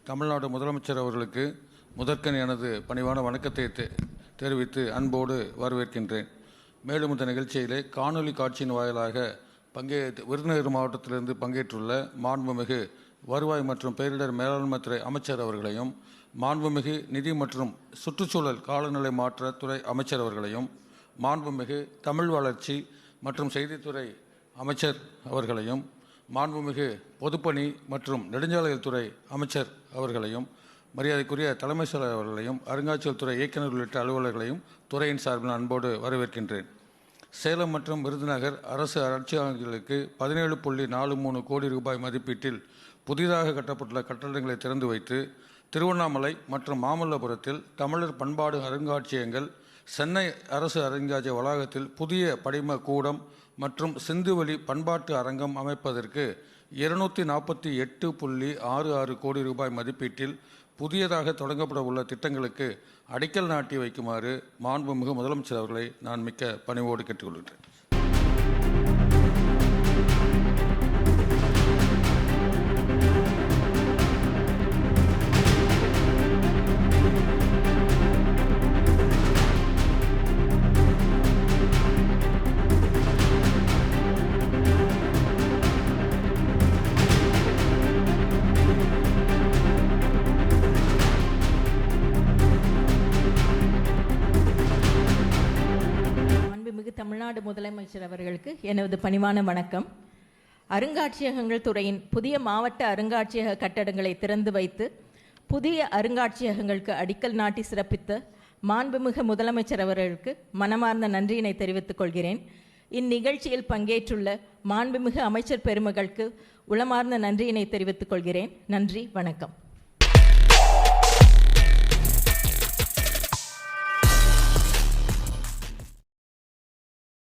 தமிழ்நாடு முதலமைச்சர் அவர்களுக்கு முதற்கண் எனது பணிவான வணக்கத்தை தெரிவித்து அன்போடு வரவேற்கின்றேன். மேலும் இந்த நிகழ்ச்சியிலே காணொலி காட்சியின் வாயிலாக விருதுநகர் மாவட்டத்திலிருந்து பங்கேற்றுள்ள மாண்புமிகு வருவாய் மற்றும் பேரிடர் மேலாண்மைத்துறை அமைச்சர் அவர்களையும், மாண்புமிகு நிதி மற்றும் சுற்றுச்சூழல் காலநிலை மாற்றத்துறை அமைச்சர் அவர்களையும், மாண்புமிகு தமிழ் வளர்ச்சி மற்றும் செய்தித்துறை அமைச்சர் அவர்களையும், மாண்புமிகு பொதுப்பணி மற்றும் நெடுஞ்சாலைகள் துறை அமைச்சர் அவர்களையும், மரியாதைக்குரிய தலைமை செயலர் அவர்களையும், அருங்காட்சியகத் துறை இயக்குநர் உள்ளிட்ட அலுவலர்களையும் துறையின் சார்பில் அன்போடு வரவேற்கின்றேன். சேலம் மற்றும் விருதுநகர் அரசு அலுவலகங்களுக்கு 17.43 கோடி ரூபாய் மதிப்பீட்டில் புதிதாக கட்டப்பட்டுள்ள கட்டடங்களை திறந்து வைத்து, திருவண்ணாமலை மற்றும் மாமல்லபுரத்தில் தமிழர் பண்பாடு அருங்காட்சியகங்கள், சென்னை அரசு அருங்காட்சியக வளாகத்தில் புதிய படிம கூடம் மற்றும் சிந்துவெளி பண்பாட்டு அரங்கம் அமைப்பதற்கு 248.66 கோடி ரூபாய் மதிப்பீட்டில் புதியதாக தொடங்கப்பட உள்ள திட்டங்களுக்கு அடிக்கல் நாட்டி வைக்குமாறு மாண்புமிகு முதலமைச்சர் அவர்களை நான் மிக்க பணிவோடு கேட்டுக்கொள்கிறேன். தமிழ்நாடு முதலமைச்சர் அவர்களுக்கு எனது பணிவான வணக்கம். அருங்காட்சியகங்கள் துறையின் புதிய மாவட்ட அருங்காட்சியக கட்டடங்களை திறந்து வைத்து புதிய அருங்காட்சியகங்களுக்கு அடிக்கல் நாட்டி சிறப்பித்த மாண்புமிகு முதலமைச்சர் அவர்களுக்கு மனமார்ந்த நன்றியினை தெரிவித்துக் கொள்கிறேன். இந்நிகழ்ச்சியில் பங்கேற்றுள்ள மாண்புமிகு அமைச்சர் பெருமகளுக்கு உளமார்ந்த நன்றியினை தெரிவித்துக் கொள்கிறேன். நன்றி, வணக்கம்.